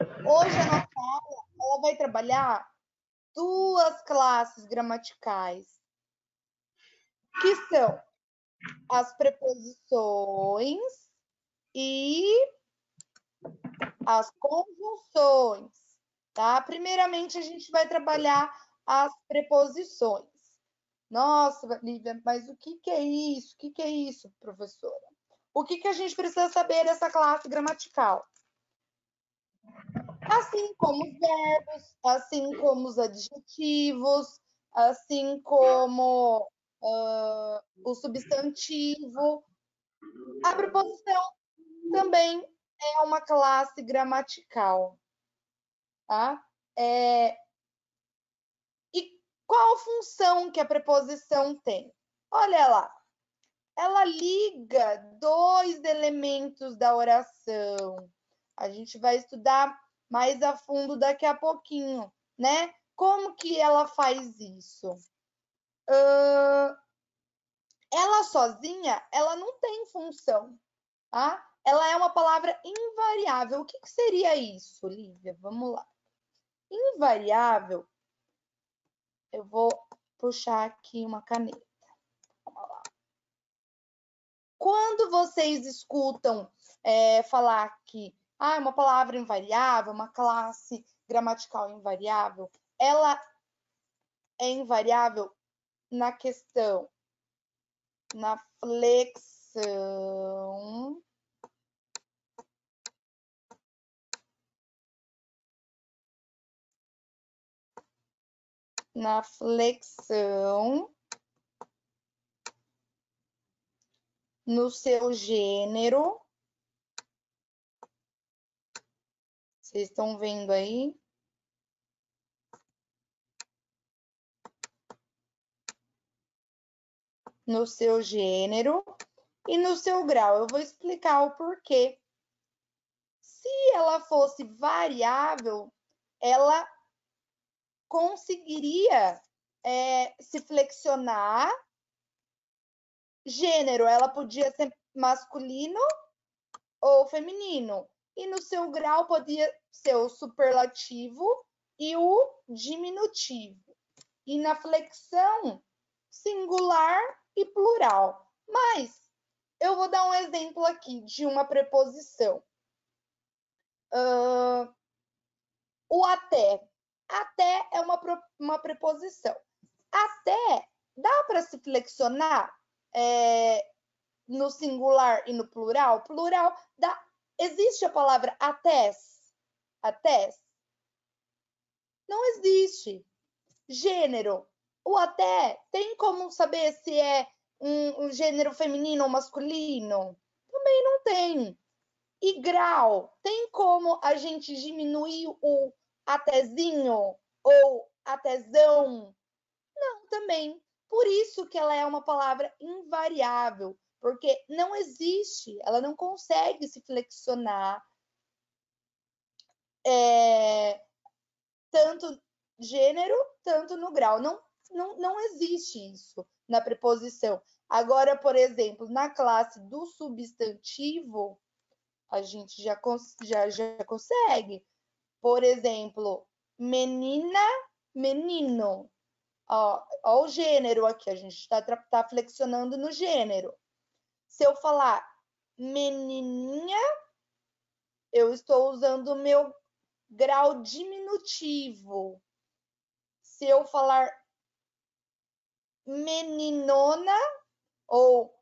Hoje a nossa aula ela vai trabalhar duas classes gramaticais, que são as preposições e as conjunções, tá? Primeiramente, a gente vai trabalhar as preposições. Nossa, Lívia, mas o que é isso? O que é isso, professora? O que a gente precisa saber dessa classe gramatical? Assim como os verbos, assim como os adjetivos, assim como o substantivo. A preposição também é uma classe gramatical, tá? E qual função que a preposição tem? Olha lá, ela liga dois elementos da oração. A gente vai estudar mais a fundo daqui a pouquinho, né? Como que ela faz isso? Ela sozinha, ela não tem função, tá? Ela é uma palavra invariável. O que seria isso, Lívia? Vamos lá. Invariável, eu vou puxar aqui uma caneta. Quando vocês escutam falar que uma palavra invariável, uma classe gramatical invariável, ela é invariável na questão, na flexão, no seu gênero. Vocês estão vendo aí? No seu gênero e no seu grau. Eu vou explicar o porquê. Se ela fosse variável, ela conseguiria se flexionar. Gênero, ela podia ser masculino ou feminino. E no seu grau podia ser o superlativo e o diminutivo. E na flexão, singular e plural. Mas eu vou dar um exemplo aqui de uma preposição. O até. Até é uma preposição. Até dá para se flexionar no singular e no plural? Plural dá. Existe a palavra atés? Atés? Não existe. Gênero. O até tem como saber se é um gênero feminino ou masculino? Também não tem. E grau, tem como a gente diminuir o atezinho ou atezão? Não, também. Por isso que ela é uma palavra invariável, porque não existe, ela não consegue se flexionar tanto gênero, tanto no grau. Não existe isso na preposição. Agora, por exemplo, na classe do substantivo, a gente já consegue. Por exemplo, menina, menino. Ó o gênero aqui, a gente está flexionando no gênero. Se eu falar menininha, eu estou usando o meu grau diminutivo. Se eu falar meninona ou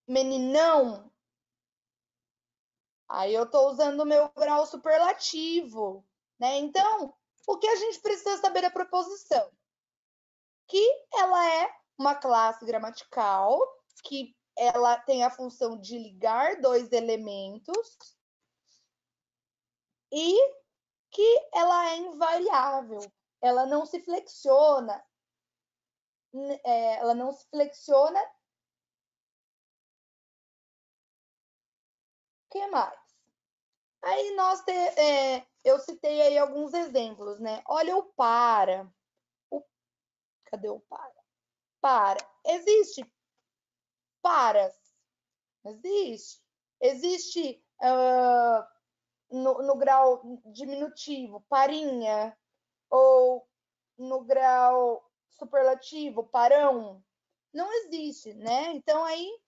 meninão, aí eu estou usando o meu grau superlativo, né? Então, o que a gente precisa saber da preposição? Que ela é uma classe gramatical, que ela tem a função de ligar dois elementos e que ela é invariável. Ela não se flexiona. Ela não se flexiona. O que mais? Aí eu citei aí alguns exemplos, né? Olha o para. Cadê o para? Para. Existe paras? Existe. Existe no grau diminutivo, parinha, ou no grau superlativo, parão? Não existe, né? Então, aí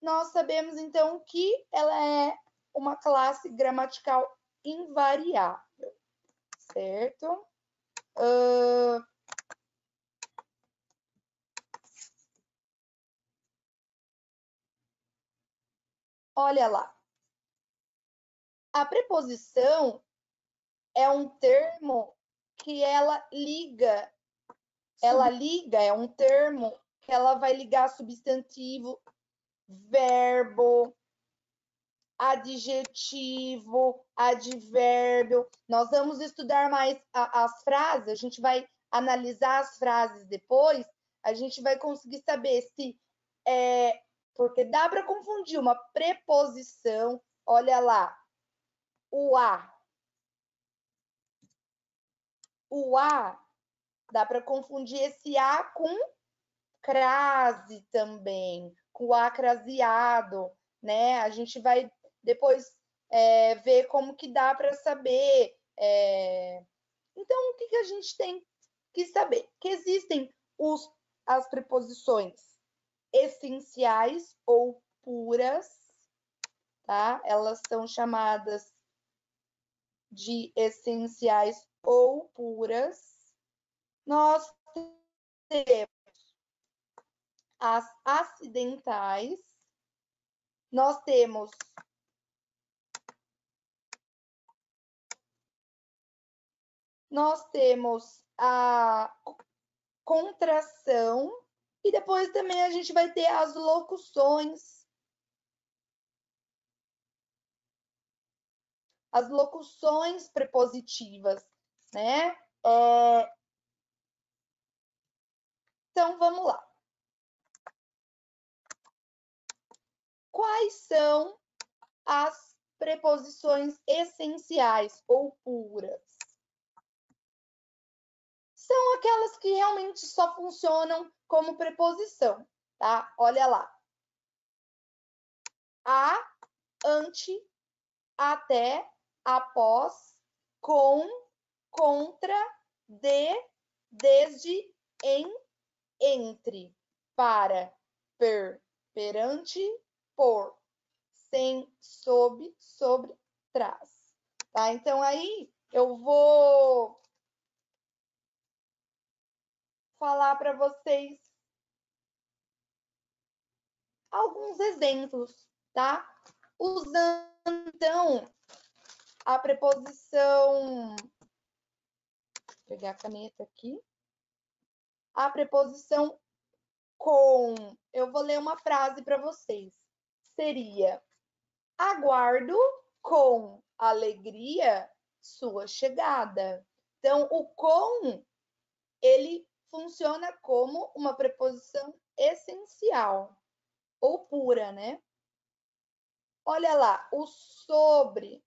nós sabemos, então, que ela é uma classe gramatical invariável, certo? Olha lá. A preposição é um termo que ela liga, é um termo que ela vai ligar substantivo, verbo, adjetivo, advérbio. Nós vamos estudar mais as frases, a gente vai analisar as frases depois, a gente vai conseguir saber se porque dá para confundir uma preposição, olha lá, o a. O a, dá para confundir esse a com crase também, com o a craseado, né? A gente vai depois ver como que dá para saber. Então, o que a gente tem que saber? Que existem as preposições essenciais ou puras, tá? Elas são chamadas de essenciais ou puras. Nós temos as acidentais, nós temos a contração e depois também a gente vai ter as locuções. As locuções prepositivas, né? Então, vamos lá. Quais são as preposições essenciais ou puras? São aquelas que realmente só funcionam como preposição, tá? Olha lá. A, ante, até, após, com, contra, de, desde, em, entre, para, per, perante, por, sem, sob, sobre, trás. Tá? Então, aí eu vou falar para vocês alguns exemplos, tá? Usando, então, a preposição... Vou pegar a caneta aqui. A preposição com. Eu vou ler uma frase para vocês. Seria: aguardo com alegria sua chegada. Então, o com, ele funciona como uma preposição essencial ou pura, né? Olha lá, o sobre,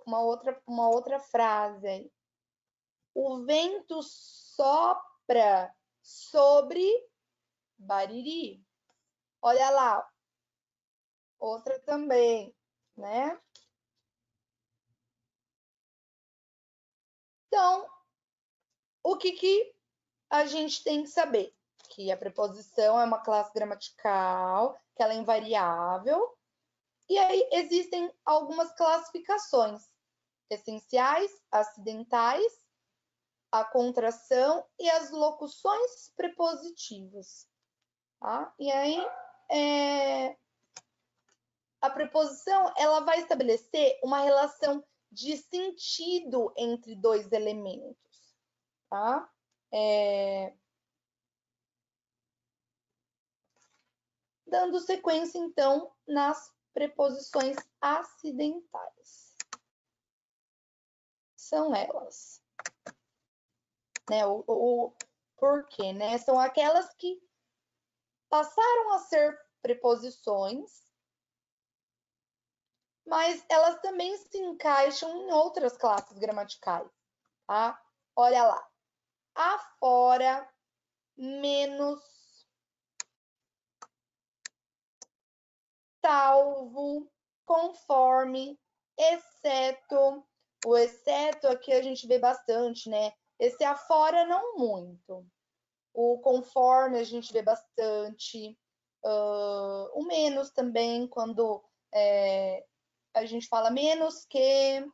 uma outra frase aí. O vento sopra sobre Bariri. Olha lá, outra também, né? Então, o que a gente tem que saber? Que a preposição é uma classe gramatical, que ela é invariável, e aí existem algumas classificações: essenciais, acidentais, a contração e as locuções prepositivas. Tá? E aí, a preposição ela vai estabelecer uma relação de sentido entre dois elementos. Tá? Dando sequência, então, nas preposições acidentais. São elas. Né? O porquê, né? São aquelas que passaram a ser preposições, mas elas também se encaixam em outras classes gramaticais, tá? Olha lá. Afora, menos, salvo, conforme, exceto. O exceto aqui a gente vê bastante, né? Esse afora não muito. O conforme a gente vê bastante. O menos também, quando a gente fala menos que.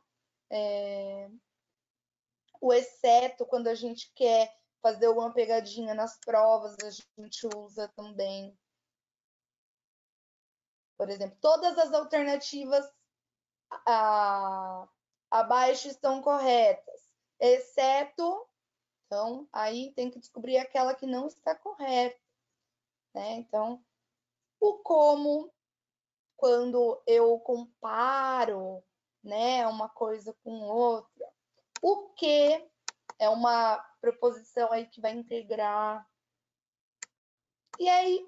O exceto, quando a gente quer fazer uma pegadinha nas provas, a gente usa também. Por exemplo, todas as alternativas abaixo estão corretas, exceto. Então, aí tem que descobrir aquela que não está correta, né? Então, o como, quando eu comparo, né, uma coisa com outra. O que é uma preposição aí que vai integrar. E aí,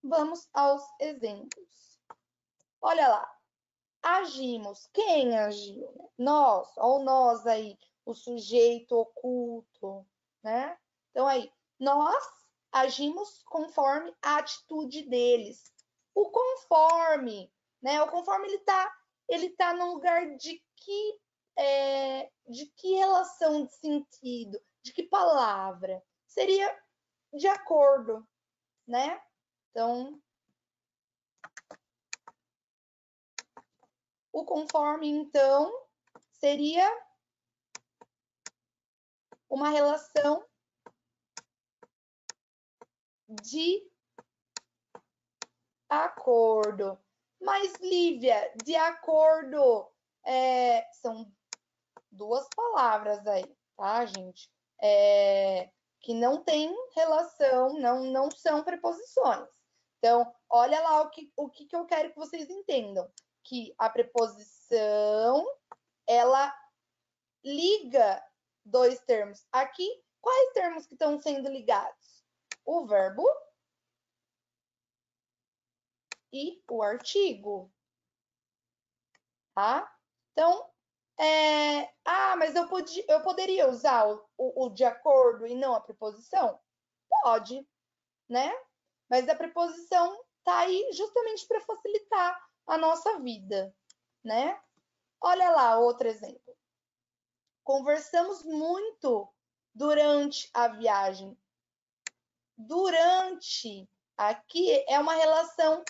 vamos aos exemplos. Olha lá. Agimos. Quem agiu? Nós, ou nós aí, o sujeito oculto, né? Então aí, nós agimos conforme a atitude deles. O conforme, né? O conforme ele tá no lugar de que relação de sentido, de que palavra? Seria de acordo, né? Então, o conforme, então, seria uma relação de acordo. Mas, Lívia, de acordo, são duas palavras aí, tá, gente? Que não tem relação, não são preposições. Então, olha lá o que eu quero que vocês entendam. Que a preposição, ela liga dois termos. Aqui, quais termos que estão sendo ligados? O verbo e o artigo, tá? Então, mas eu poderia usar o de acordo e não a preposição? Pode, né? Mas a preposição tá aí justamente para facilitar a nossa vida, né? Olha lá outro exemplo. Conversamos muito durante a viagem. Durante aqui é uma relação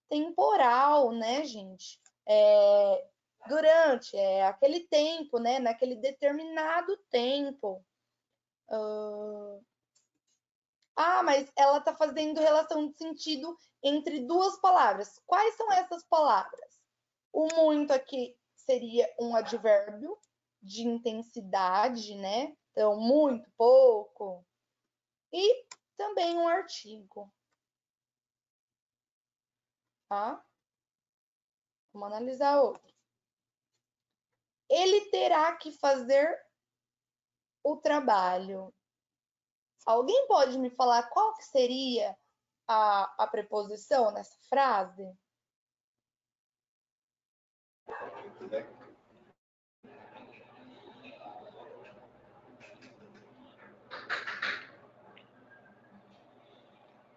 temporal, né, gente? Durante, aquele tempo, né? Naquele determinado tempo. Mas ela está fazendo relação de sentido entre duas palavras. Quais são essas palavras? O muito aqui seria um advérbio de intensidade, né? Então, muito, pouco. E também um artigo. Tá? Vamos analisar outro. Ele terá que fazer o trabalho. Alguém pode me falar qual que seria a preposição nessa frase?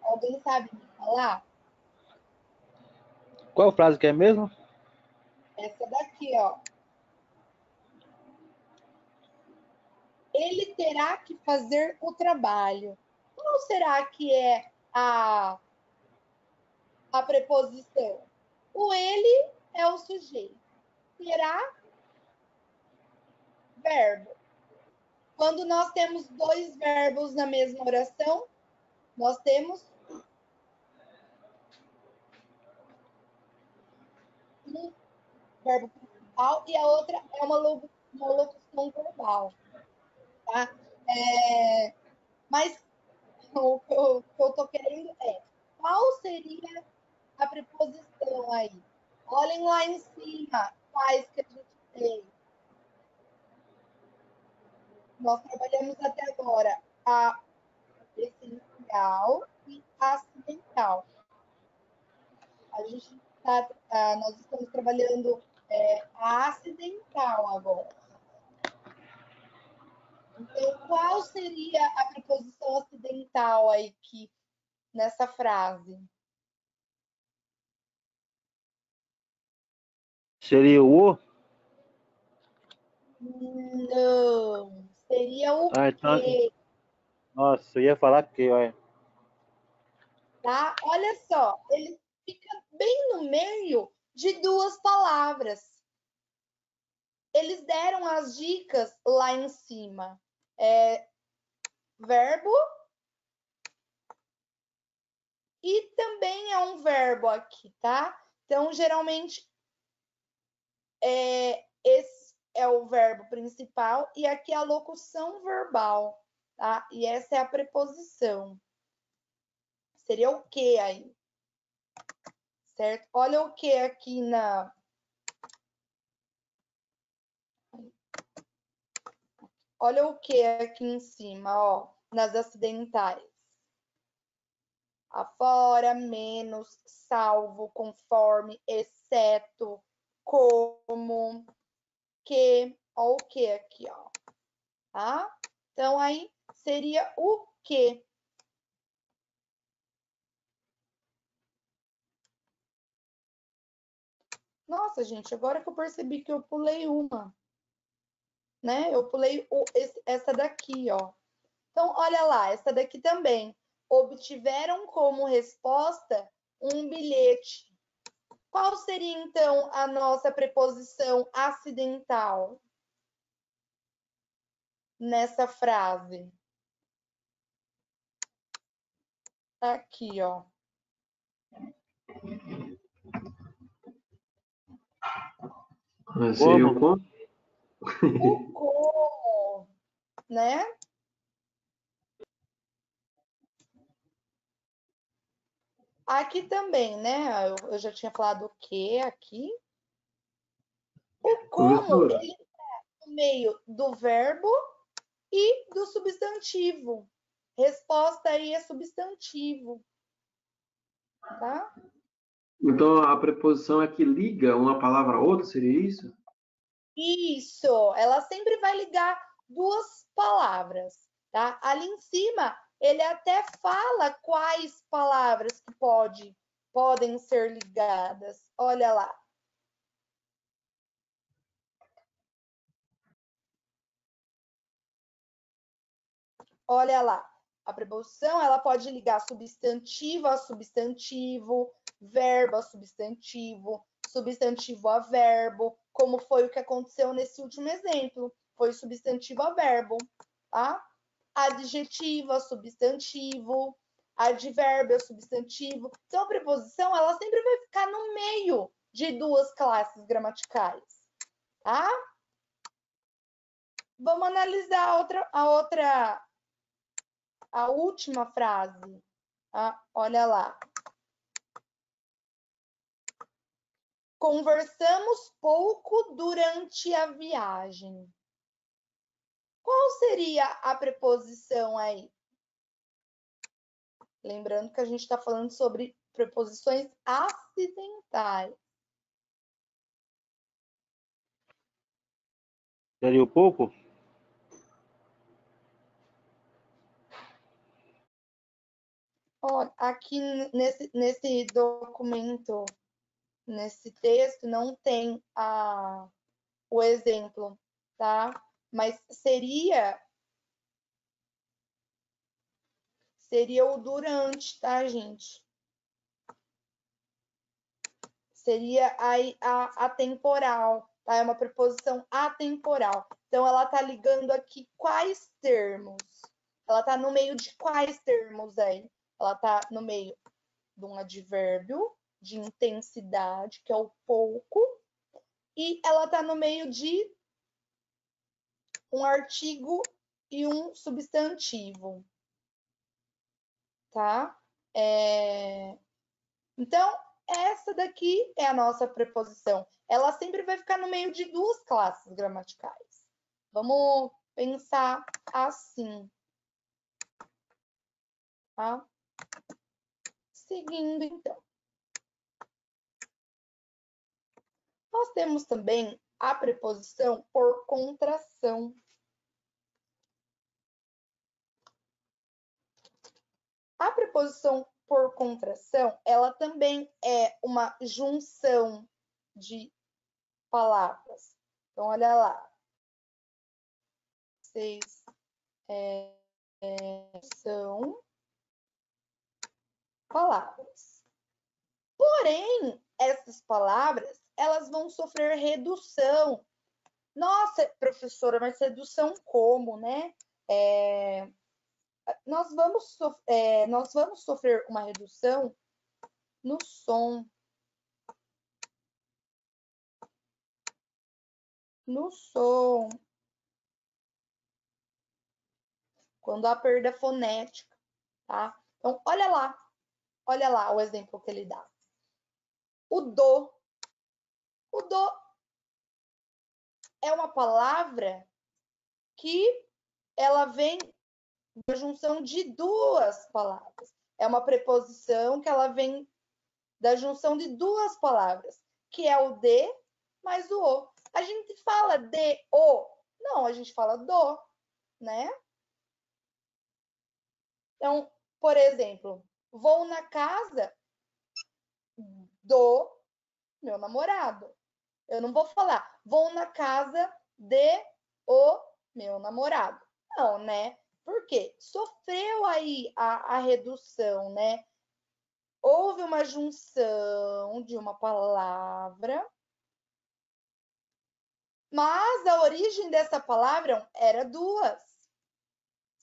Alguém sabe me falar? Qual frase que é mesmo? Essa daqui, ó. Ele terá que fazer o trabalho. Qual será que é a preposição? O ele é o sujeito. Terá, verbo. Quando nós temos dois verbos na mesma oração, nós temos um verbo principal e a outra é uma locução verbal. Tá? Mas o que eu estou querendo qual seria a preposição aí? Olhem lá em cima, quais que a gente tem. Nós trabalhamos até agora a essencial e acidental. Nós estamos trabalhando a acidental agora. Então, qual seria a preposição acidental aí nessa frase? Seria o? Não. Seria o Então, quê? nossa, eu ia falar que, olha. Tá? Olha só, ele fica bem no meio de duas palavras. Eles deram as dicas lá em cima. Verbo e também é um verbo aqui, tá? Então, geralmente, esse é o verbo principal e aqui é a locução verbal, tá? E essa é a preposição. Seria o que aí? Certo? Olha o que aqui na... Olha o que aqui em cima, ó, nas acidentais. Afora, menos, salvo, conforme, exceto, como, que, ó o que aqui, ó. Tá? Então, aí seria o que. Nossa, gente, agora que eu percebi que eu pulei uma, né? Eu pulei essa daqui, ó. Então, olha lá, essa daqui também. Obtiveram como resposta um bilhete. Qual seria, então, a nossa preposição acidental nessa frase? Aqui, ó. Seria o como? O como, né? Aqui também, né? Eu já tinha falado o que aqui. O como, Professora, ele tá no meio do verbo e do substantivo. Resposta aí é substantivo, tá? então a preposição é que liga uma palavra a outra, seria isso? Isso, ela sempre vai ligar duas palavras, tá? Ali em cima, ele até fala quais palavras que podem ser ligadas. Olha lá. Olha lá. A preposição, ela pode ligar substantivo a substantivo, verbo a substantivo, substantivo a verbo, como foi o que aconteceu nesse último exemplo. Foi substantivo a verbo, tá? Adjetivo a substantivo, advérbio a substantivo. Então, a preposição, ela sempre vai ficar no meio de duas classes gramaticais, tá? Vamos analisar a última frase. Ah, olha lá. Conversamos pouco durante a viagem. Qual seria a preposição aí? Lembrando que a gente está falando sobre preposições acidentais. Seria o pouco? Olha, aqui nesse documento, nesse texto, não tem o exemplo, tá? Mas seria o durante, tá, gente? Seria a atemporal, tá? É uma preposição atemporal. Então, ela tá ligando aqui quais termos? Ela tá no meio de quais termos aí? Ela tá no meio de um advérbio de intensidade, que é o pouco, e ela tá no meio de um artigo e um substantivo, tá? Então, essa daqui é a nossa preposição. Ela sempre vai ficar no meio de duas classes gramaticais. Vamos pensar assim, tá? Seguindo, então. Nós temos também a preposição por contração. A preposição por contração, ela também é uma junção de palavras. Então, olha lá. Vocês são palavras. Porém, essas palavras, elas vão sofrer redução. Nossa, professora, mas redução como, né? Nós vamos sofrer uma redução no som. No som. Quando há perda fonética, tá? Então, olha lá o exemplo que ele dá. O do. O do é uma palavra que ela vem da junção de duas palavras. É uma preposição que ela vem da junção de duas palavras, que é o de mais o o. A gente fala de o? Não, a gente fala do, né? Então, por exemplo, vou na casa do meu namorado. Eu não vou falar, vou na casa de o meu namorado. Não, né? Por quê? Sofreu aí a redução, né? Houve uma junção de uma palavra, mas a origem dessa palavra era duas,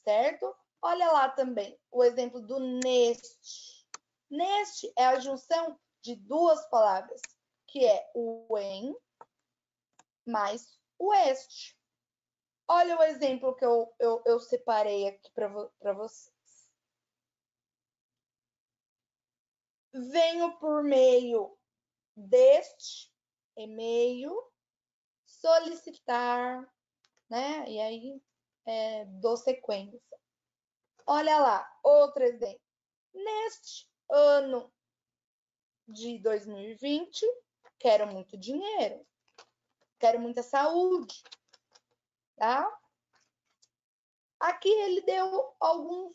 certo? Olha lá também o exemplo do neste. Neste é a junção de duas palavras, que é o em mais o este. Olha o exemplo que eu separei aqui para vocês. Venho por meio deste e-mail solicitar, né? E aí dou sequência. Olha lá, outro exemplo. Neste ano de 2020, quero muito dinheiro, quero muita saúde, tá? Aqui ele deu alguns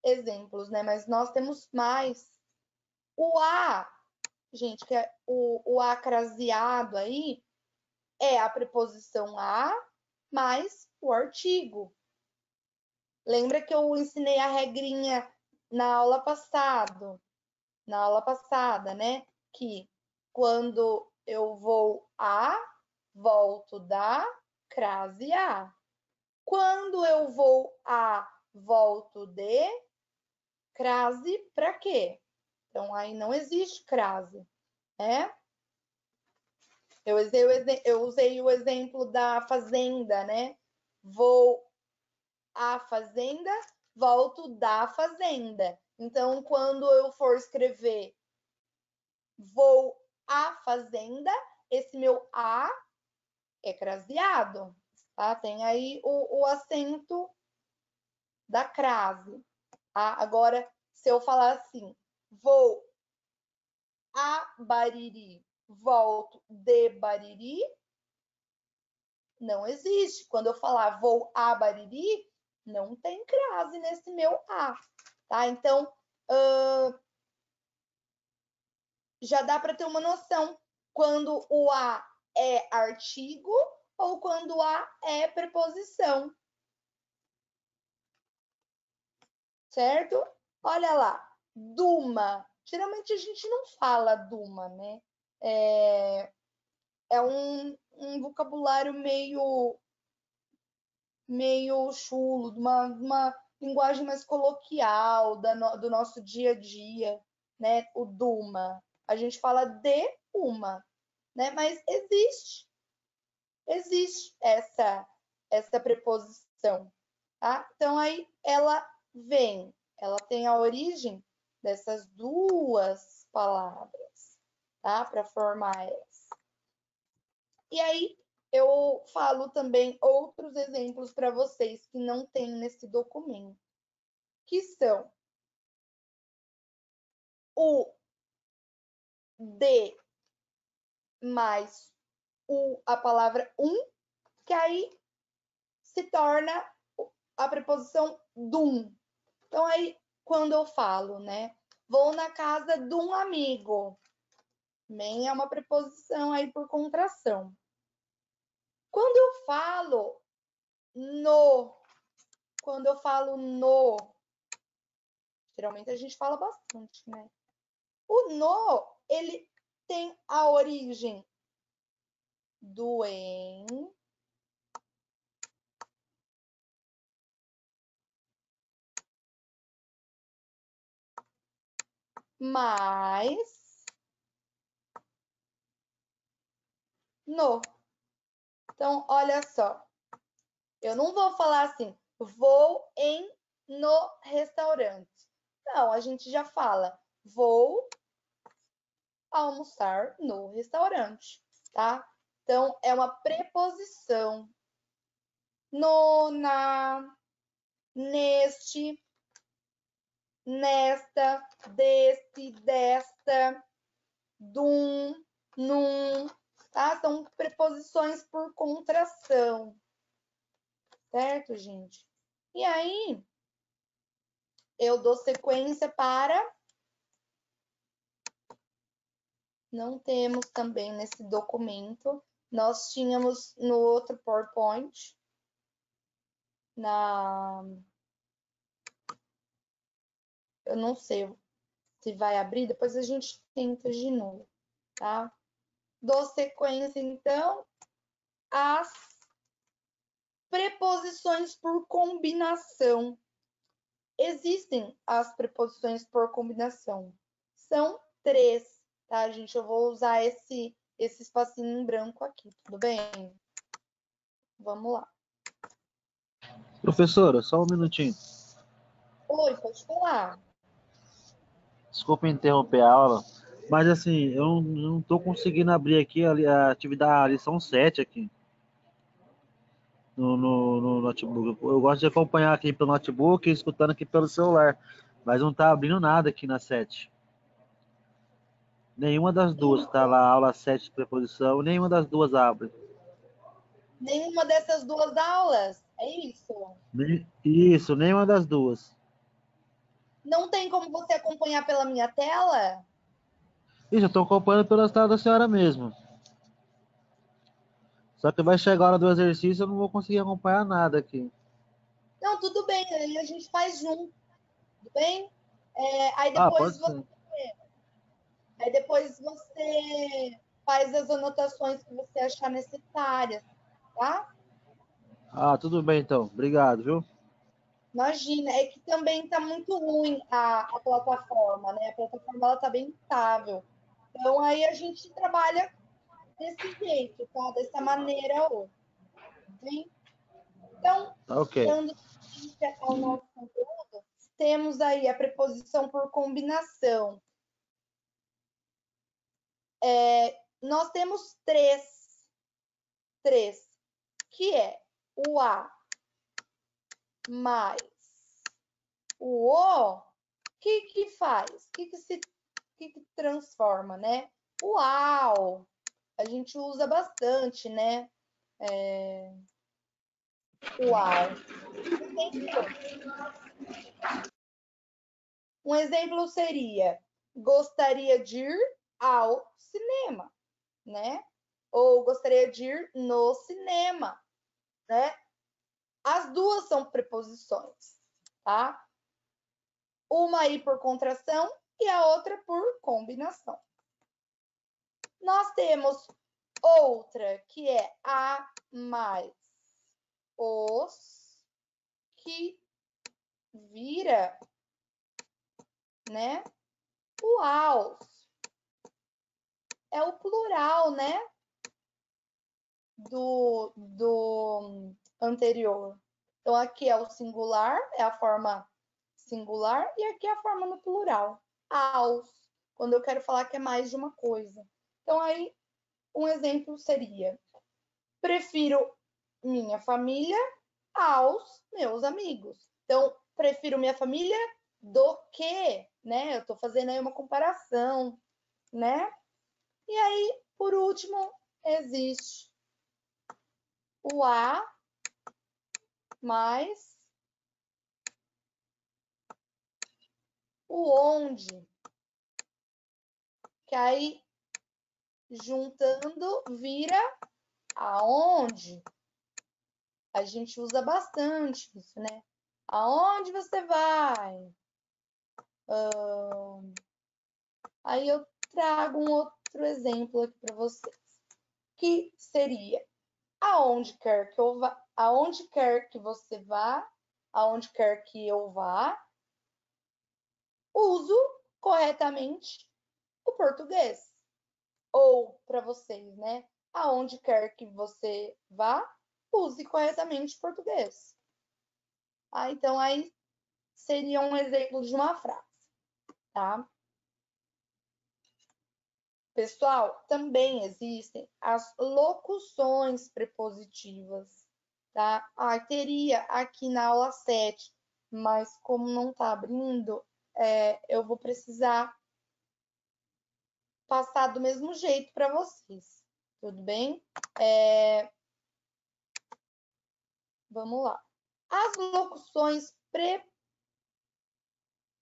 exemplos, né? Mas nós temos mais. O A, gente, que é o A craseado aí, é a preposição a mais o artigo. Lembra que eu ensinei a regrinha na aula passada, né? Que quando eu vou a, volto da crase a. Quando eu vou a, volto de crase para quê? Então, aí não existe crase, né? Eu usei o exemplo da fazenda, né? Vou à fazenda, volto da fazenda. Então, quando eu for escrever vou à fazenda, esse meu a é craseado, tá? Tem aí o acento da crase, tá? Agora, se eu falar assim, vou a Bariri, volto de Bariri, não existe. Quando eu falar vou a Bariri, não tem crase nesse meu a, tá? Então, já dá para ter uma noção quando o a é artigo ou quando o a é preposição. Certo? Olha lá, duma. Geralmente a gente não fala duma, né? É um vocabulário meio chulo, de uma linguagem mais coloquial do nosso dia a dia, né? O duma. A gente fala de uma, né? Mas existe essa preposição, tá? Então aí ela tem a origem dessas duas palavras, tá? Para formar essa. E aí eu falo também outros exemplos para vocês que não tem nesse documento, que são o de mais a palavra que aí se torna a preposição dum. Então, aí, quando eu falo, né? Vou na casa de um amigo. Também é uma preposição aí por contração. Quando eu falo no, geralmente a gente fala bastante, né? O no, ele tem a origem do em, mais no. Então, olha só. Eu não vou falar assim, vou no restaurante. Não, a gente já fala, vou almoçar no restaurante, tá? Então, é uma preposição. No, na, neste, nesta, deste, desta, dum, num, tá? São preposições por contração, certo, gente? E aí, eu dou sequência para... Não temos também nesse documento. Nós tínhamos no outro PowerPoint, eu não sei se vai abrir, depois a gente tenta de novo, tá? Dou sequência, então, às preposições por combinação. Existem as preposições por combinação. São 3, tá, gente? Eu vou usar esse espacinho em branco aqui, tudo bem? Vamos lá. Professora, só um minutinho. Oi, pode falar. Desculpa interromper a aula, mas assim, eu não estou conseguindo abrir aqui a atividade, a lição 7 aqui no notebook. Eu gosto de acompanhar aqui pelo notebook e escutando aqui pelo celular, mas não está abrindo nada aqui na 7. Nenhuma das duas, tá lá, aula 7 de preposição, nenhuma das duas abre. Nenhuma dessas duas aulas? É isso? Isso, nenhuma das duas. Não tem como você acompanhar pela minha tela? Isso, eu estou acompanhando pela tela da senhora mesmo. Só que vai chegar a hora do exercício, eu não vou conseguir acompanhar nada aqui. Não, tudo bem, aí a gente faz junto, tudo bem? Aí Ah, depois pode ser. você faz as anotações que você achar necessárias, tá? Ah, tudo bem então. Obrigado, viu? Imagina, é que também está muito ruim a plataforma, né? A plataforma ela está bem instável. Então aí a gente trabalha desse jeito, tá? Dessa maneira hoje, bem? Então, Tá ok. dando sequência ao nosso conteúdo, temos aí a preposição por combinação. Nós temos três, que é o a mais o o. O que faz? O que transforma, né? Uau! A gente usa bastante, né? Uau! Um exemplo seria: gostaria de ir ao cinema, né? Ou gostaria de ir no cinema, né? As duas são preposições, tá? Uma aí por contração e a outra por combinação. Nós temos outra que é a mais os, que vira, né? O aos. É o plural, né? Do anterior. Então, aqui é o singular, é a forma singular, e aqui é a forma no plural. Aos, quando eu quero falar que é mais de uma coisa. Então, aí, um exemplo seria: prefiro minha família aos meus amigos. Então, prefiro minha família do que, né? Eu estou fazendo aí uma comparação, né? E aí, por último, existe o a mais o onde. Que aí juntando vira aonde. A gente usa bastante isso, né? Aonde você vai? Aí eu trago um outro exemplo aqui para vocês, que seria aonde quer que eu vá, aonde quer que você vá, aonde quer que eu vá, uso corretamente o português. Ou para vocês, né? Aonde quer que você vá, use corretamente o português. Então aí seria um exemplo de uma frase, tá? Pessoal, também existem as locuções prepositivas, tá? Teria aqui na aula 7, mas como não está abrindo, eu vou precisar passar do mesmo jeito para vocês, tudo bem? Vamos lá. As locuções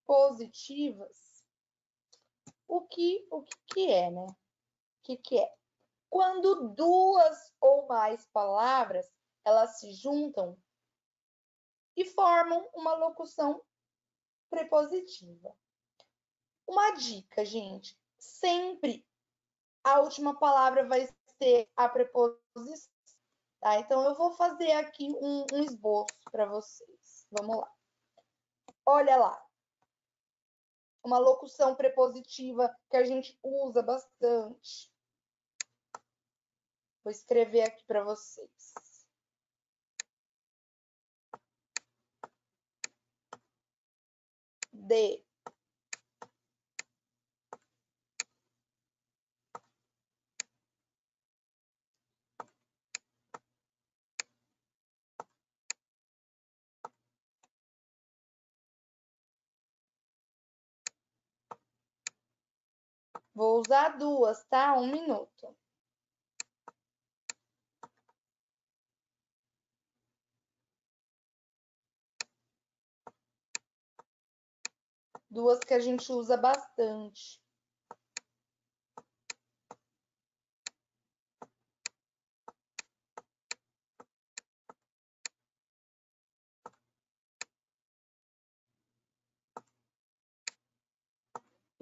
prepositivas, o que é, né? O que é? Quando duas ou mais palavras, elas se juntam e formam uma locução prepositiva. Uma dica, gente, sempre a última palavra vai ser a preposição, tá? Então, eu vou fazer aqui um esboço para vocês. Vamos lá. Olha lá. Uma locução prepositiva que a gente usa bastante. Vou escrever aqui para vocês. De. Vou usar duas, tá? 1 minuto. Duas que a gente usa bastante.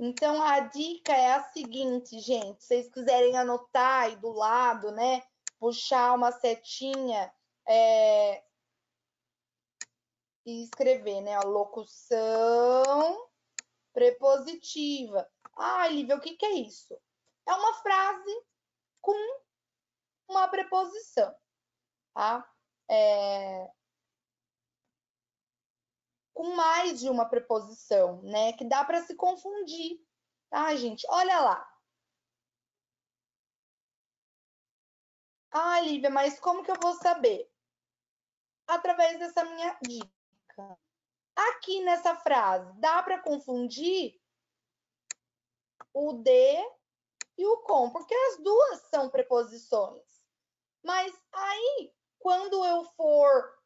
Então, a dica é a seguinte, gente. Se vocês quiserem anotar aí do lado, né? Puxar uma setinha e escrever, né? A locução prepositiva. Lívia, o que é isso? É uma frase com uma preposição, tá? Com mais de uma preposição, né? Que dá para se confundir, tá, gente? Olha lá. Lívia, mas como que eu vou saber? Através dessa minha dica. Aqui nessa frase, dá para confundir o de e o com, porque as duas são preposições. Mas aí, quando eu for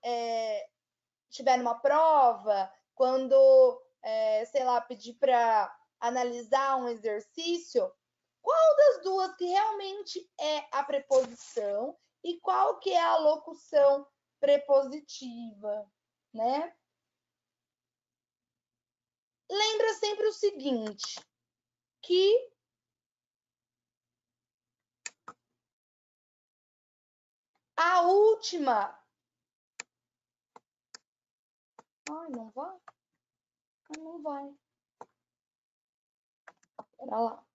estiver numa prova, quando, sei lá, pedir para analisar um exercício, qual das duas que realmente é a preposição e qual que é a locução prepositiva, né? Lembra sempre o seguinte, que a última... não vai? Não vai. Pera lá.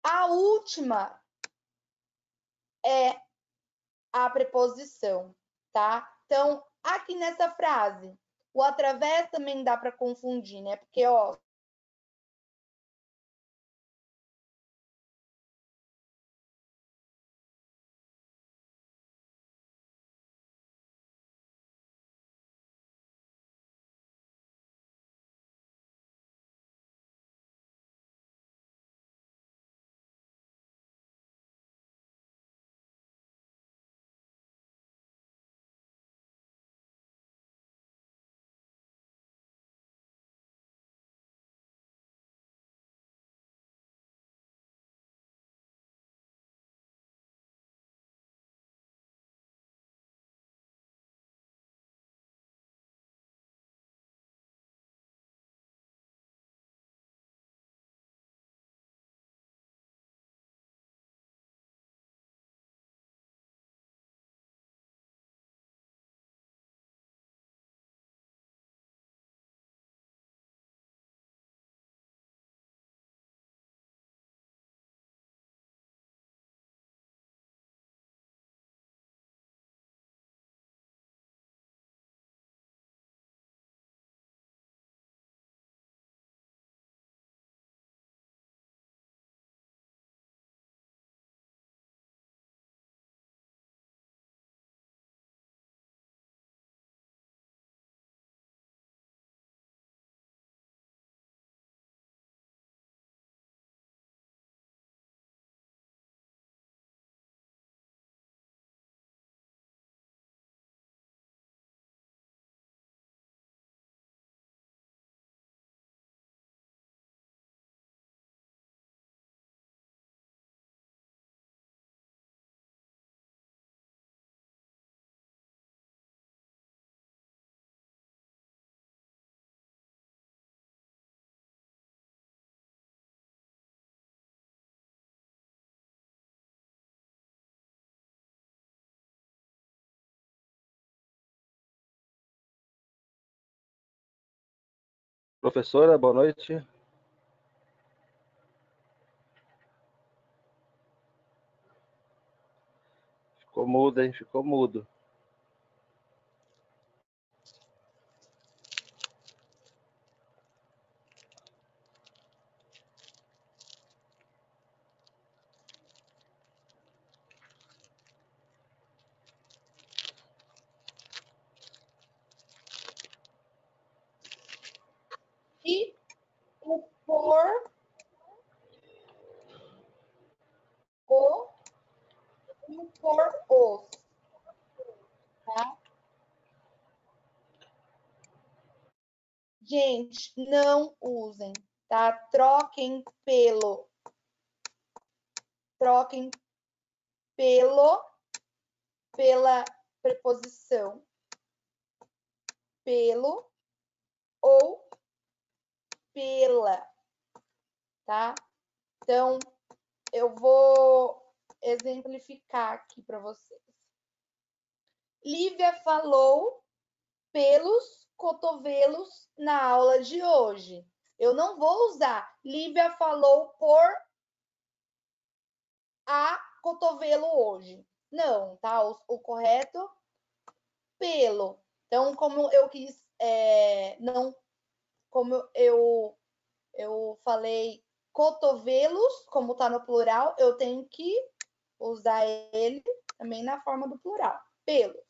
A última é a preposição, tá? Então, aqui nessa frase, o através também dá para confundir, né? Porque, ó, Professora, boa noite. Ficou mudo, hein? Ficou mudo. E o por, o e o por os, tá? Gente, não usem, tá? Troquem pelo pela preposição pelo ou pela, tá? Então, eu vou exemplificar aqui para vocês. Lívia falou pelos cotovelos na aula de hoje. Eu não vou usar Lívia falou por a cotovelo hoje. Não, tá? O correto, pelo. Então, como eu quis, não, como eu falei cotovelos, como tá no plural, eu tenho que usar ele também na forma do plural, pelos.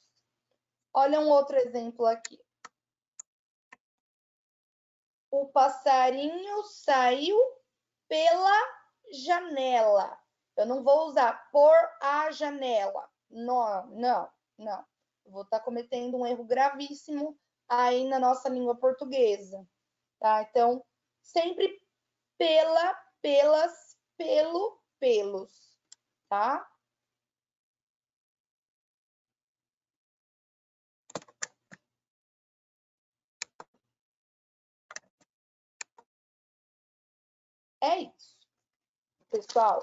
Olha um outro exemplo aqui. O passarinho saiu pela janela. Eu não vou usar por a janela. Não, não, não. Eu vou estar cometendo um erro gravíssimo aí na nossa língua portuguesa, tá? Então, sempre pela, pelas, pelo, pelos, tá? É isso, pessoal.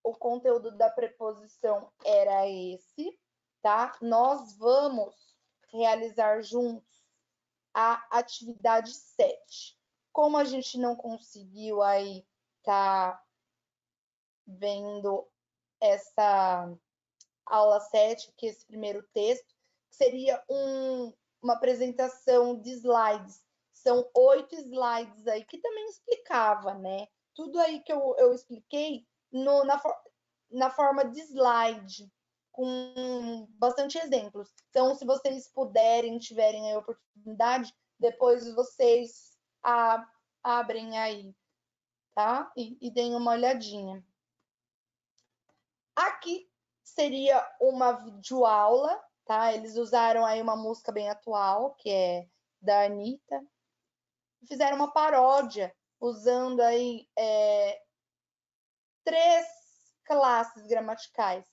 O conteúdo da preposição era esse, tá? Nós vamos realizar juntos a atividade 7. Como a gente não conseguiu aí tá vendo essa aula 7, que é esse primeiro texto, seria uma apresentação de slides. São 8 slides aí, que também explicava, né? Tudo aí que eu expliquei na forma de slide, com bastante exemplos. Então, se vocês puderem, tiverem a oportunidade, depois vocês abrem aí, tá? E deem uma olhadinha. Aqui seria uma videoaula, tá? Eles usaram aí uma música bem atual, que é da Anitta. Fizeram uma paródia, usando aí 3 classes gramaticais,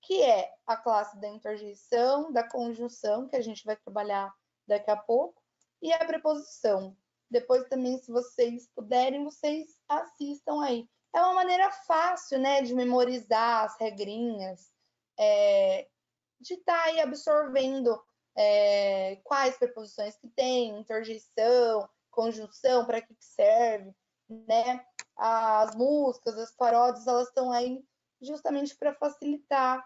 que é a classe da interjeição, da conjunção, que a gente vai trabalhar daqui a pouco, e a preposição. Depois também, se vocês puderem, vocês assistam aí. É uma maneira fácil, né, de memorizar as regrinhas, de estar aí absorvendo quais preposições que tem, interjeição, conjunção, para que serve, né? As músicas, as paródias, elas estão aí justamente para facilitar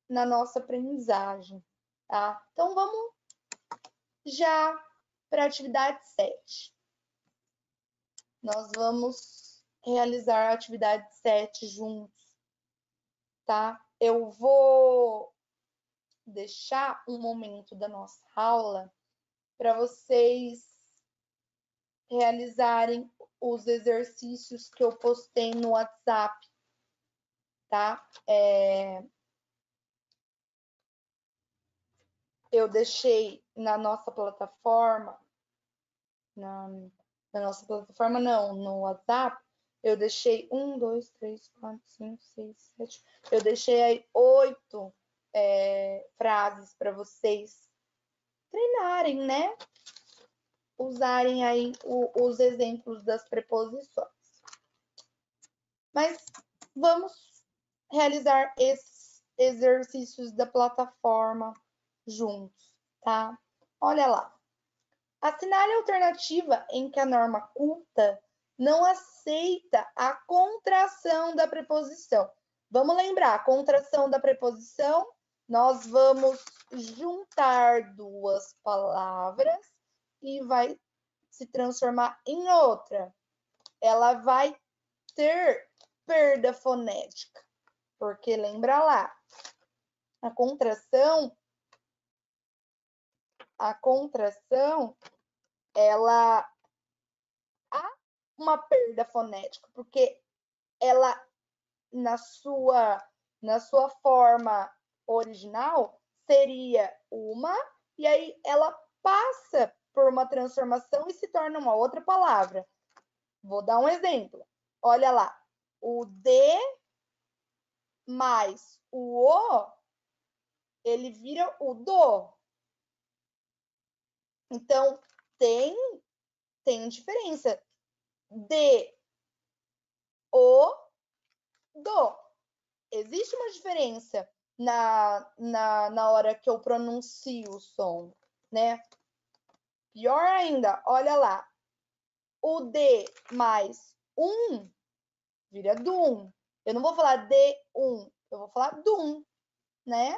na nossa aprendizagem, tá? Então, vamos já para a atividade 7. Nós vamos realizar a atividade 7 juntos, tá? Eu vou deixar um momento da nossa aula para vocês realizarem os exercícios que eu postei no WhatsApp, tá? Eu deixei na nossa plataforma, no WhatsApp, eu deixei 1, 2, 3, 4, 5, 6, 7. Eu deixei aí 8 frases para vocês treinarem, né? Usarem aí os exemplos das preposições. Mas vamos realizar esses exercícios da plataforma juntos, tá? Olha lá. Assinale a alternativa em que a norma culta não aceita a contração da preposição. Vamos lembrar, a contração da preposição, nós vamos juntar duas palavras e vai se transformar em outra. Ela vai ter perda fonética, porque lembra lá, a contração, ela há uma perda fonética, porque ela, na sua forma original, seria uma, e aí ela passa por uma transformação e se torna uma outra palavra. Vou dar um exemplo. Olha lá, o de mais o o, ele vira o do. Então, tem diferença. De, o, do. Existe uma diferença na hora que eu pronuncio o som, né? Pior ainda, olha lá. O de mais um vira dum. Eu não vou falar de um, eu vou falar dum, né?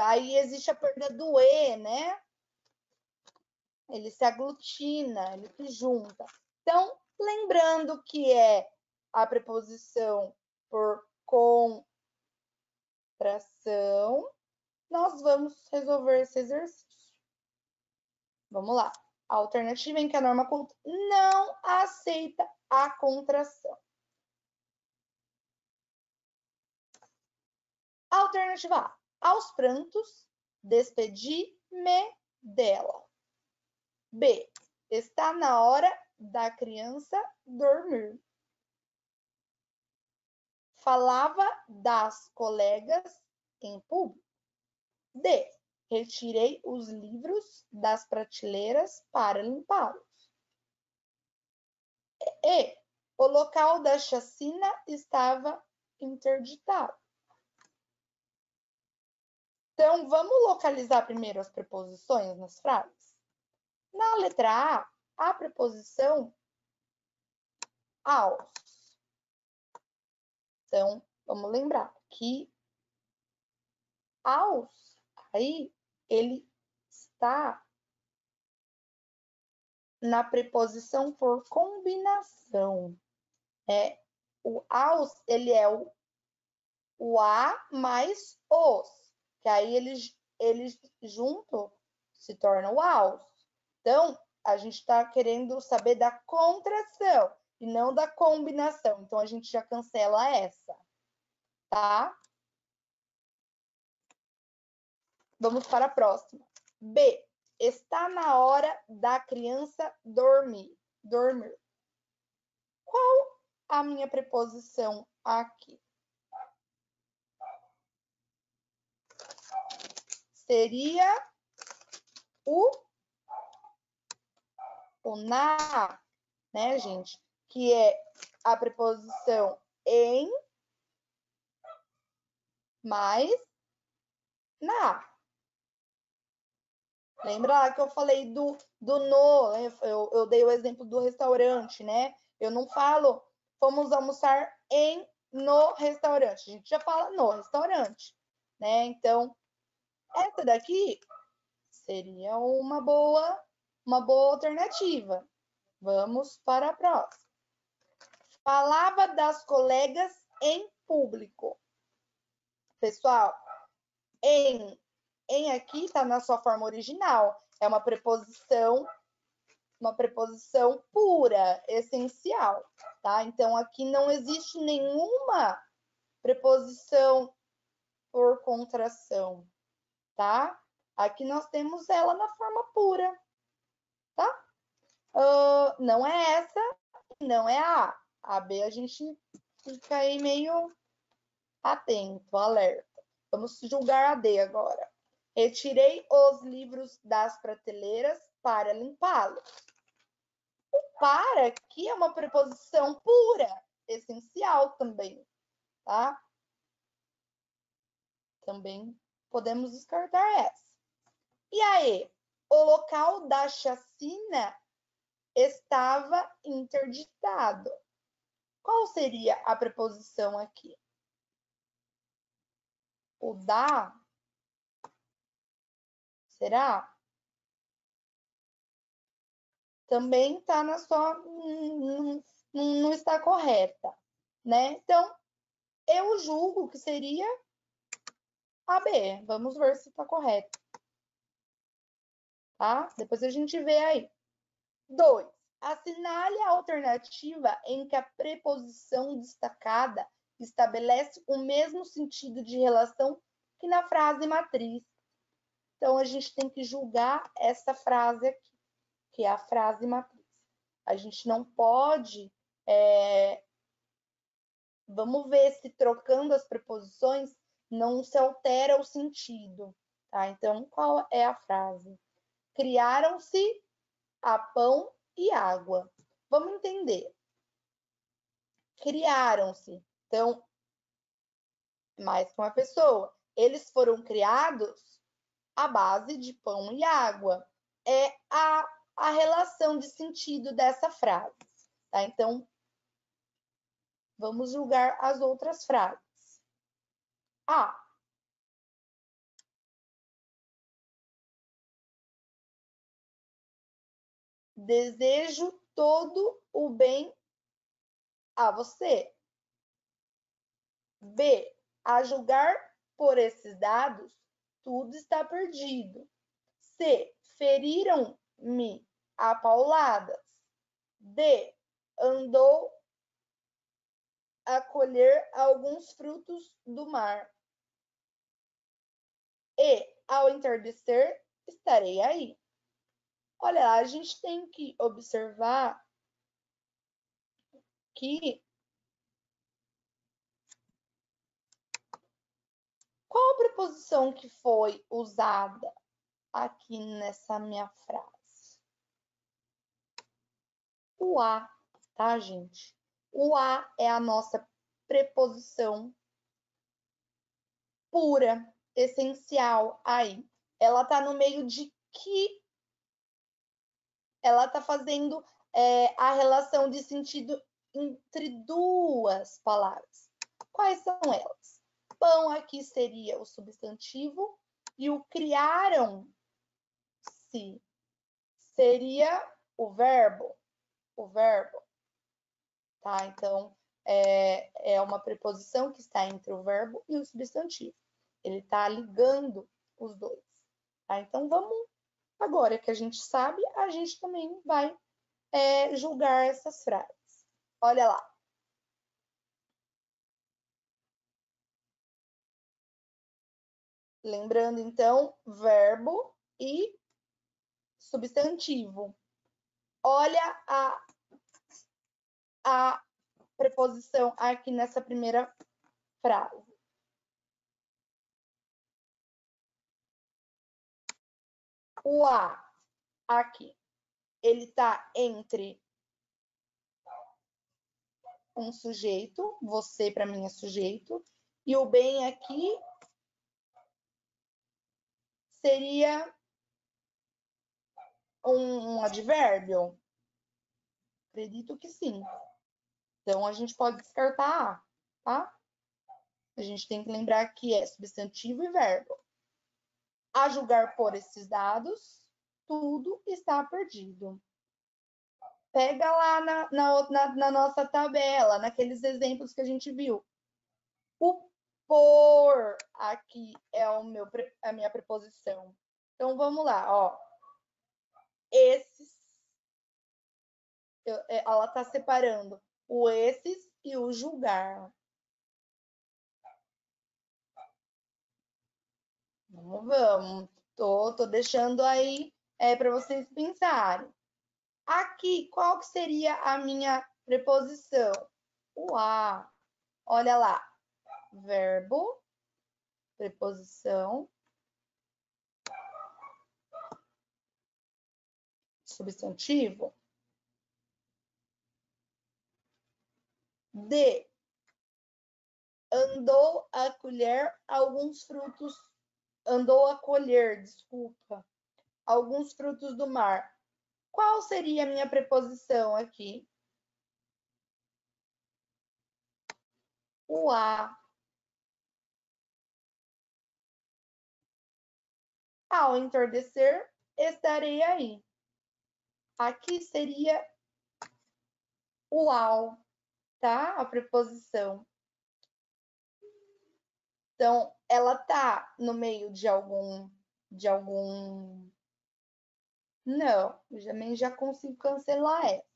Aí existe a perda do e, né? Ele se aglutina, ele se junta. Então, lembrando que é a preposição por contração, nós vamos resolver esse exercício. Vamos lá. A alternativa em que a norma culta não aceita a contração. Alternativa A. Aos prantos, despedi-me dela. B. Está na hora da criança dormir. Falava das colegas em público. D. Retirei os livros das prateleiras para limpá-los. E. O local da chacina estava interditado. Então, vamos localizar primeiro as preposições nas frases? Na letra A, a preposição aos. Então, vamos lembrar que aos, aí, ele está na preposição por combinação. O aos, ele é o a mais os, que aí eles junto se torna o aos. Então, a gente está querendo saber da contração e não da combinação. Então, a gente já cancela essa, tá? Vamos para a próxima. B. Está na hora da criança dormir. Qual a minha preposição aqui? Seria o na, né, gente? Que é a preposição em mais na. Lembra lá que eu falei do no, eu dei o exemplo do restaurante, né? Eu não falo fomos almoçar no restaurante. A gente já fala no restaurante, né? Então, essa daqui seria uma boa alternativa. Vamos para a próxima. Falava das colegas em público. Pessoal, em aqui está na sua forma original. É uma preposição pura, essencial, tá? Então, aqui não existe nenhuma preposição por contração, tá? Aqui nós temos ela na forma pura, tá? Não é essa, não é a A. A B a gente fica aí meio atento, alerta. Vamos julgar a D agora. Retirei os livros das prateleiras para limpá-los. O para aqui é uma preposição pura, essencial também, tá? Também podemos descartar essa. E aí? O local da chacina estava interditado. Qual seria a preposição aqui? O da? Será? Também está na sua... não está correta, né? Então, eu julgo que seria a B. Vamos ver se está correto. Tá? Depois a gente vê aí. 2. Assinale a alternativa em que a preposição destacada estabelece o mesmo sentido de relação que na frase matriz. Então, a gente tem que julgar essa frase aqui, que é a frase matriz. A gente não pode... Vamos ver se trocando as preposições não se altera o sentido. Tá? Então, qual é a frase? Criaram-se a pão e água. Vamos entender. Criaram-se. Então, mais que uma pessoa. Eles foram criados à base de pão e água. É a relação de sentido dessa frase. Tá? Então, vamos julgar as outras frases. A. Desejo todo o bem a você. B. A julgar por esses dados, tudo está perdido. C. Feriram-me a pauladas. D. Andou a colher alguns frutos do mar. E. Ao entardecer, estarei aí. Olha lá, a gente tem que observar que qual a preposição que foi usada aqui nessa minha frase? O a, tá, gente? O a é a nossa preposição pura, essencial aí. Ela tá no meio de que ela tá fazendo a relação de sentido entre duas palavras. Quais são elas? Pão aqui seria o substantivo e o criaram-se seria o verbo. O verbo. Tá? Então, é uma preposição que está entre o verbo e o substantivo. Ele está ligando os dois. Tá? Então, vamos... Agora que a gente sabe, a gente também vai julgar essas frases. Olha lá. Lembrando, então, verbo e substantivo. Olha a preposição aqui nessa primeira frase. O a aqui, ele está entre um sujeito, você para mim é sujeito, e o bem aqui seria um advérbio? Acredito que sim. Então, a gente pode descartar a, tá? A gente tem que lembrar que é substantivo e verbo. A julgar por esses dados, tudo está perdido. Pega lá na nossa tabela, naqueles exemplos que a gente viu. O por aqui é a minha preposição. Então, vamos lá, ó. Esses, ela está separando o esses e o julgar. Vamos. Tô deixando aí para vocês pensarem. Aqui, qual que seria a minha preposição? O a. Olha lá. Verbo, preposição, substantivo. D. Andou a colher alguns frutos. Andou a colher, desculpa. alguns frutos do mar. Qual seria a minha preposição aqui? O a. Ao entardecer, estarei aí. Aqui seria o ao, tá? A preposição. Então, ela tá no meio de algum... Não, eu também já consigo cancelar essa.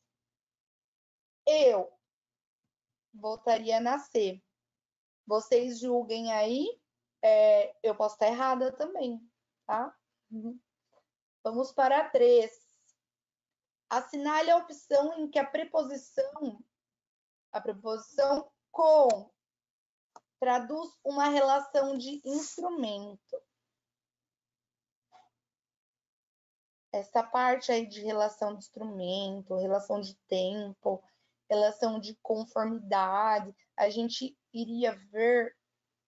Eu voltaria a nascer. Vocês julguem aí. Eu posso estar errada também, tá? Vamos para 3. Assinale a opção em que a preposição com traduz uma relação de instrumento. Essa parte aí de relação de instrumento, relação de tempo, relação de conformidade, a gente iria ver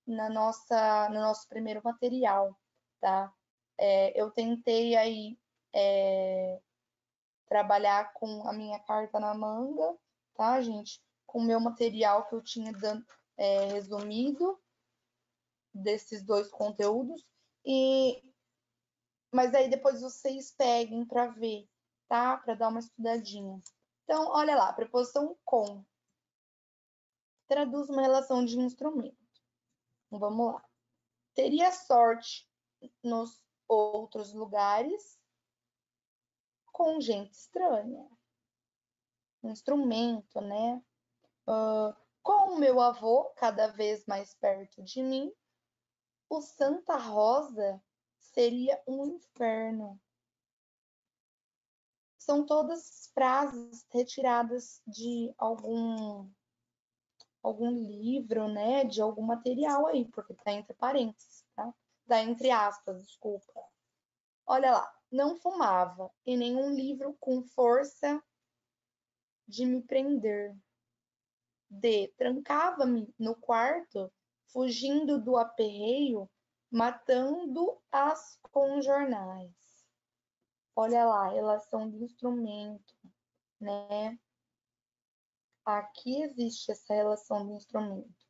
no nosso primeiro material, tá? Eu tentei aí trabalhar com a minha carta na manga, tá, gente? Com o meu material que eu tinha resumido desses 2 conteúdos. Mas aí depois vocês peguem para ver, tá? Para dar uma estudadinha. Então, olha lá, a preposição com traduz uma relação de instrumento. Então, vamos lá. Teria sorte nos outros lugares com gente estranha. Instrumento, né? Com o meu avô cada vez mais perto de mim, o Santa Rosa seria um inferno. São todas frases retiradas de algum livro, né? De algum material aí, porque tá entre parênteses, tá? Tá entre aspas, desculpa. Olha lá, não fumava e nenhum livro com força de me prender. D. Trancava-me no quarto, fugindo do aperreio, matando-as com jornais. Olha lá, relação de instrumento, né? Aqui existe essa relação de instrumento.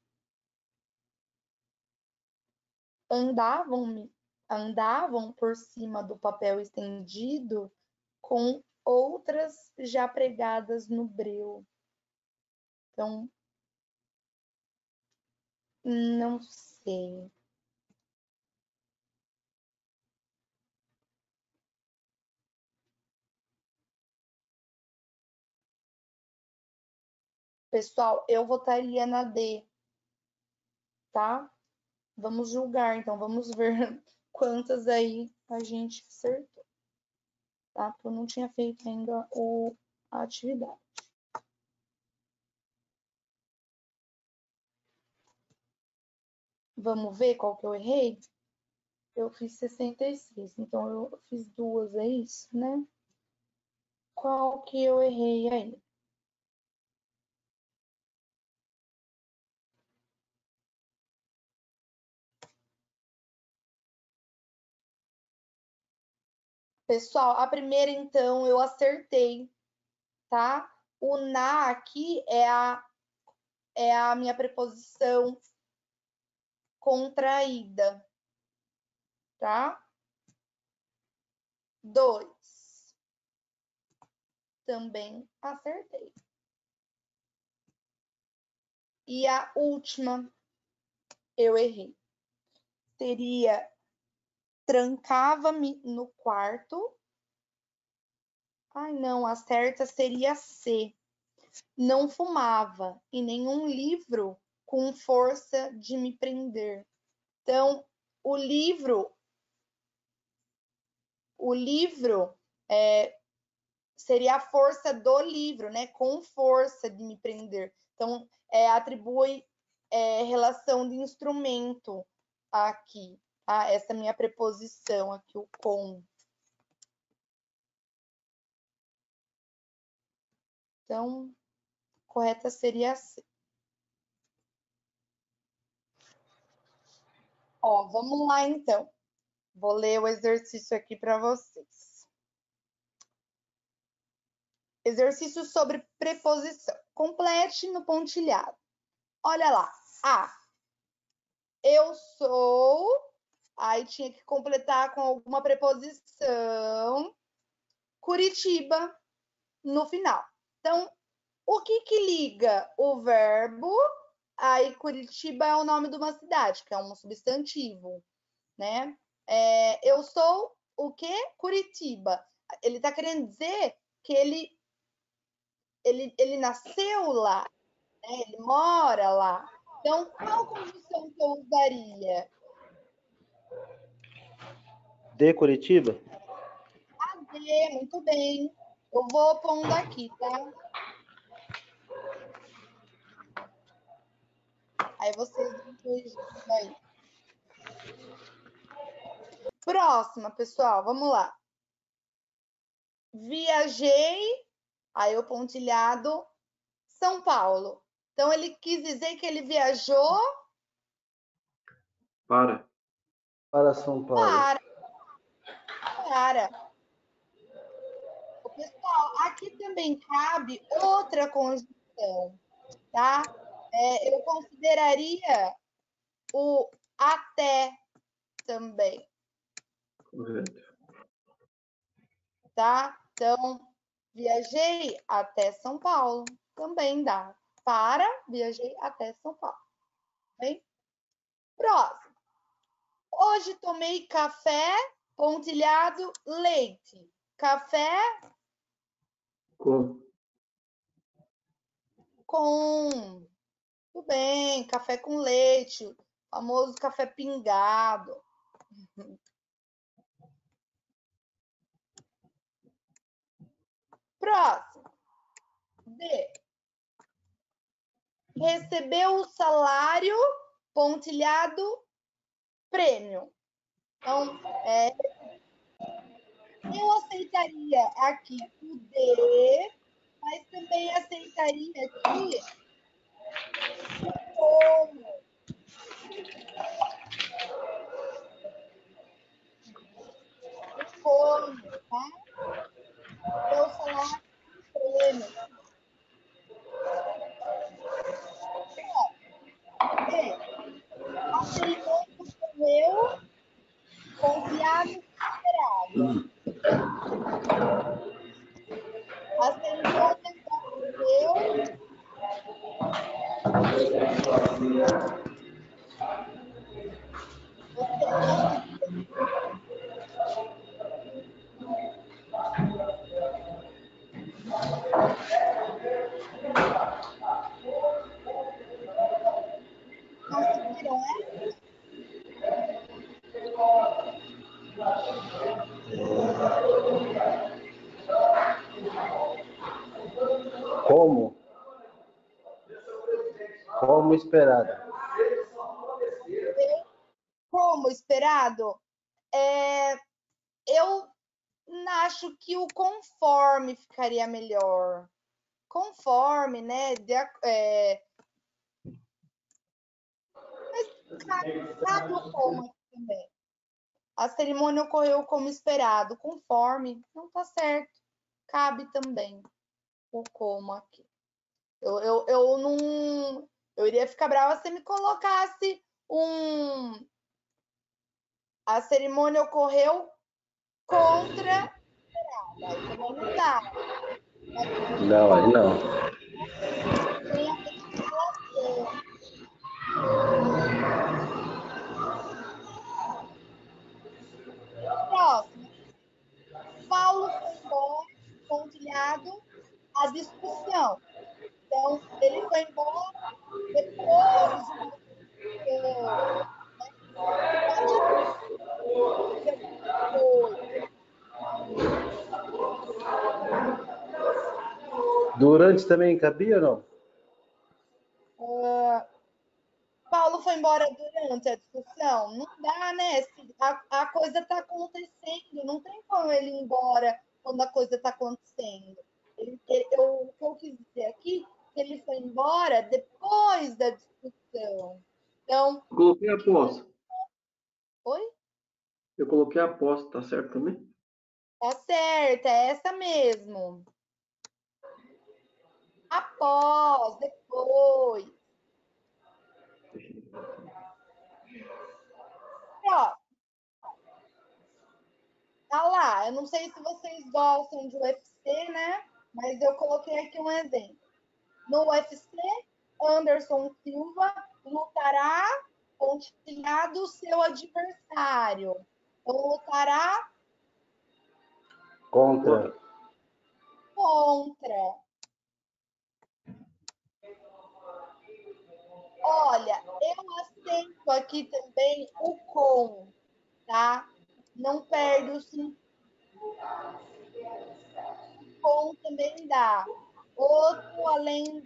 Andavam por cima do papel estendido com outras já pregadas no breu. Então, não sei. Pessoal, eu votaria na D, tá? Vamos julgar, então, vamos ver quantas aí a gente acertou, tá? Porque eu não tinha feito ainda a atividade. Vamos ver qual que eu errei? Eu fiz 66, então eu fiz 2, é isso, né? Qual que eu errei aí? Pessoal, a primeira, então, eu acertei, tá? O na aqui é a minha preposição contraída, tá? 2. Também acertei. E a última, eu errei. Seria trancava-me no quarto. Ai, não, a certa seria C. Não fumava e nenhum livro com força de me prender. Então, o livro seria a força do livro, né? Com força de me prender. Então, atribui relação de instrumento aqui, tá? Essa é a minha preposição aqui, o com. Então, correta seria C. Ó, vamos lá, então. Vou ler o exercício aqui para vocês. Exercício sobre preposição. Complete no pontilhado. Olha lá. A. Eu sou. Aí tinha que completar com alguma preposição. Curitiba no final. Então, o que liga o verbo? Aí, Curitiba é o nome de uma cidade, que é um substantivo, né? Eu sou o quê? Curitiba. Ele está querendo dizer que ele nasceu lá, né? Ele mora lá. Então, qual conjunção que eu usaria? De Curitiba? AD, muito bem. Eu vou pondo aqui, tá? Aí vocês vão corrigindo aí. Próxima, pessoal, vamos lá. Viajei, aí o pontilhado, São Paulo. Então, ele quis dizer que ele viajou Para. Para São Paulo. para. O pessoal, aqui também cabe outra conjunção, tá? Eu consideraria o até também, Correto. tá? Então, viajei até São Paulo, também dá. Para, viajei até São Paulo. Bem? Próximo. Hoje tomei café, pontilhado, leite. Café Com. com... Tudo bem, café com leite, o famoso café pingado. Próximo. D. Recebeu o salário, pontilhado, prêmio. Então, eu aceitaria aqui o D, mas também aceitaria aqui o como. O como, tá? Meu salário, prêmio. D. A cerimônia ocorreu, pontilhado, esperado. A cerimônia ocorreu, você conseguiu conseguiram, né? Como? Como esperado. Como esperado? Eu acho que o conforme ficaria melhor. Conforme, né? Mas cabe o como aqui também. A cerimônia ocorreu como esperado. Conforme, não tá certo. Cabe também o como aqui. Eu não. Eu iria ficar brava se me colocasse um. A cerimônia ocorreu contra. Aí também não dá. Não, aí não. Tem a ver com relação. Próximo. Paulo foi embora, pontilhado, a discussão. Então, ele foi embora depois de uma discussão. Pode ser depois. Durante também cabia ou não? Paulo foi embora durante a discussão? Não dá, né? A coisa está acontecendo, não tem como ele ir embora quando a coisa está acontecendo. O que eu quis dizer aqui, que ele foi embora depois da discussão. Então, Coloquei após. oi? Eu coloquei após, tá certo também? Tá certo, é essa mesmo. Após, depois. Ó, tá lá. Eu não sei se vocês gostam de UFC, né? Mas eu coloquei aqui um exemplo. No UFC, Anderson Silva lutará pontilhado seu adversário. Ou lutará Contra. contra. Olha, eu aceito aqui também o com, tá? Não perde o sentido. Com também dá. Outro, além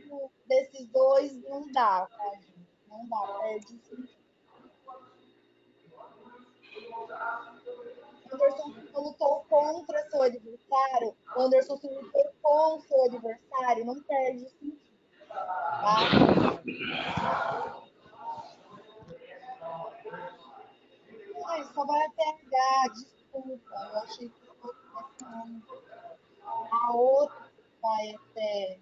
desses dois, não dá, tá, gente? Não dá, perde o sentido. Anderson Silva lutou contra seu adversário, o Anderson Silva lutou com seu adversário, não perde o sentido, tá? Ai, só vai até H, desculpa, eu achei que fosse assim, a outra vai até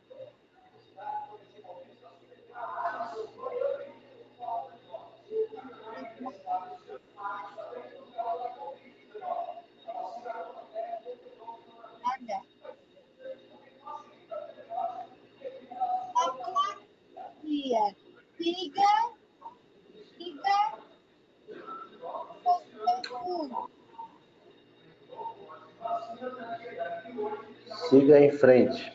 H. Aplasia, siga, siga, continue. Siga em frente.